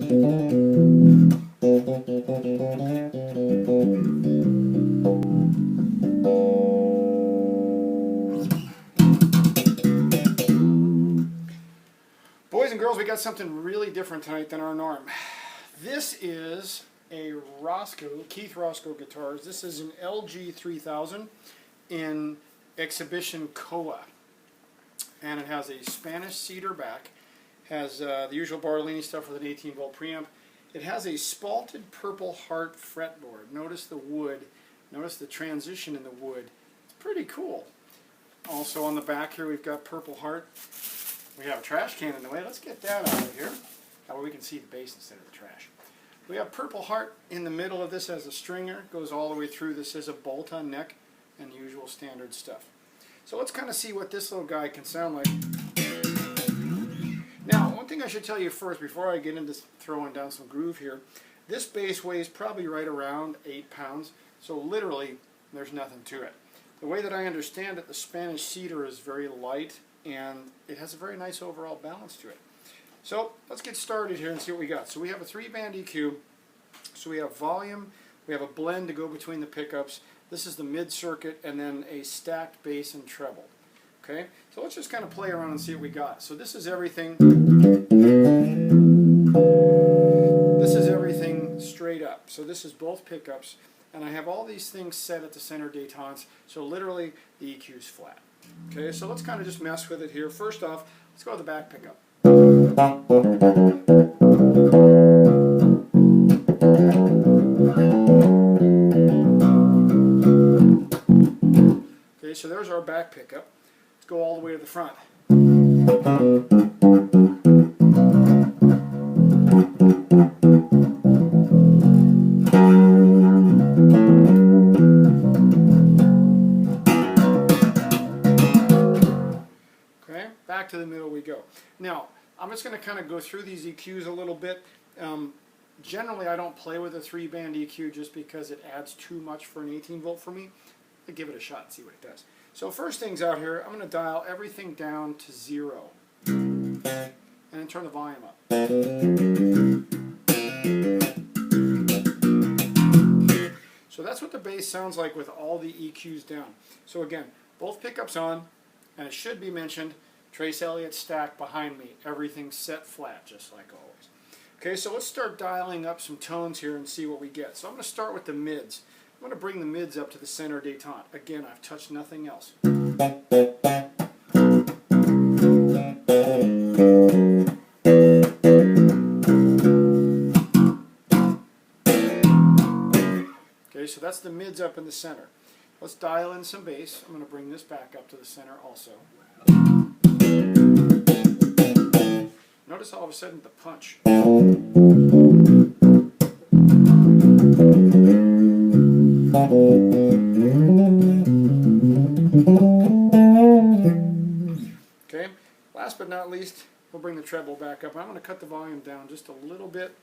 Boys and girls, we got something really different tonight than our norm. This is a Keith Roscoe guitars. This is an LG 3000 in Exhibition Koa. And it has a Spanish cedar back. Has the usual Bartolini stuff with an 18-volt preamp. It has a spalted Purple Heart fretboard. Notice the wood. Notice the transition in the wood. It's pretty cool. Also on the back here we've got Purple Heart. We have a trash can in the way. Let's get that out of here. That way we can see the bass instead of the trash. We have Purple Heart in the middle of this as a stringer. Goes all the way through. This is a bolt-on neck and the usual standard stuff. So let's kind of see what this little guy can sound like. Now, one thing I should tell you first before I get into throwing down some groove here. This bass weighs probably right around 8 pounds. So literally, there's nothing to it. The way that I understand it, the Spanish cedar is very light and it has a very nice overall balance to it. So let's get started here and see what we got. So we have a 3-band EQ. So we have volume, we have a blend to go between the pickups. This is the mid circuit and then a stacked bass and treble. Okay, so let's just kind of play around and see what we got. So this is everything. This is everything straight up. So this is both pickups. And I have all these things set at the center detentes. So literally the EQ is flat. Okay, so let's kind of just mess with it here. First off, let's go to the back pickup. Okay, so there's our back pickup. Let's go all the way to the front. Back to the middle we go. Now, I'm just going to kind of go through these EQs a little bit. Generally, I don't play with a 3-band EQ just because it adds too much for an 18-volt for me. I'll give it a shot and see what it does. So first things out here, I'm going to dial everything down to 0. And then turn the volume up. So that's what the bass sounds like with all the EQs down. So again, both pickups on, and it should be mentioned, Trace Elliott stack behind me. Everything's set flat, just like always. Okay, so let's start dialing up some tones here and see what we get. So I'm going to start with the mids. I'm going to bring the mids up to the center detente. Again, I've touched nothing else. Okay, so that's the mids up in the center. Let's dial in some bass. I'm going to bring this back up to the center also. Notice all of a sudden the punch. Okay, last but not least, we'll bring the treble back up. I'm going to cut the volume down just a little bit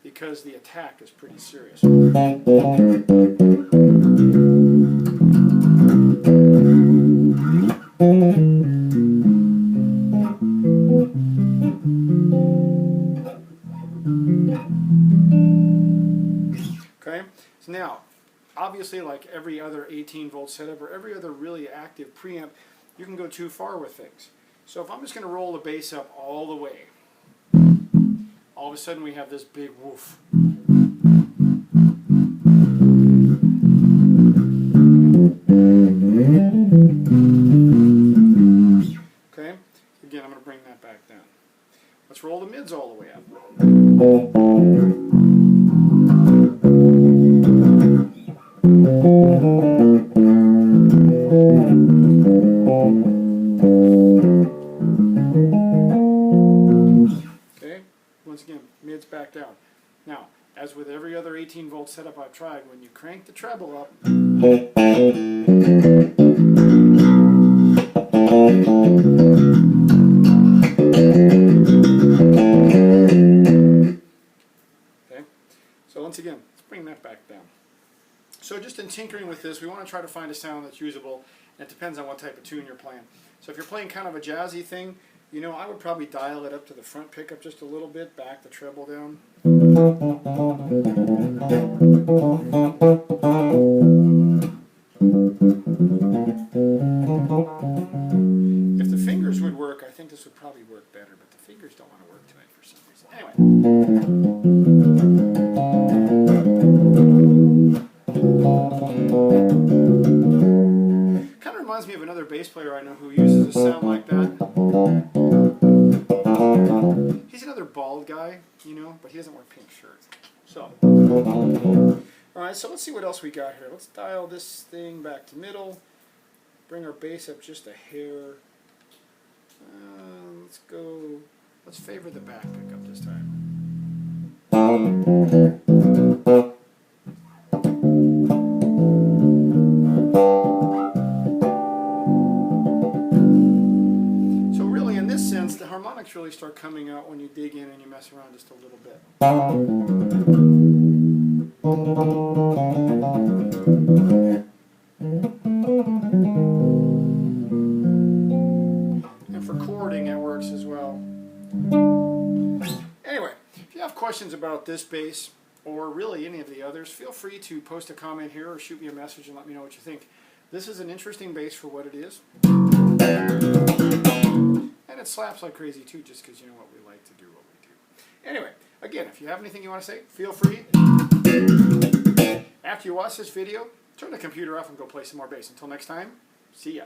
because the attack is pretty serious. Okay, so now, obviously like every other 18-volt setup or every other really active preamp, you can go too far with things. So if I'm just going to roll the bass up all the way, all of a sudden we have this big woof. Okay, again I'm going to bring that back down. Let's roll the mids all the way up. Okay, once again, mids back down. Now, as with every other 18-volt setup I've tried, when you crank the treble up, okay, so once again, let's bring that back down. So just in tinkering with this, we want to try to find a sound that's usable, and it depends on what type of tune you're playing. So if you're playing kind of a jazzy thing, You know, I would probably dial it up to the front pickup just a little bit, back the treble down. If the fingers would work, I think this would probably work better, but the fingers don't want to work tonight for some reason. Anyway. Kind of reminds me of another bass player I know who uses a sound like that. He's another bald guy, you know, but he doesn't wear pink shirts. So, alright, so let's see what else we got here. Let's dial this thing back to middle. Bring our bass up just a hair. Let's favor the back pickup this time. So really in this sense, the harmonics really start coming out when you dig in and you mess around just a little bit. And for chording it works as well. Anyway, if you have questions about this bass or really any of the others, feel free to post a comment here or shoot me a message and let me know what you think. This is an interesting bass for what it is. And it slaps like crazy too, just because you know what we like to do what we do. Anyway, again, if you have anything you want to say, feel free. After you watch this video, turn the computer off and go play some more bass. Until next time, see ya.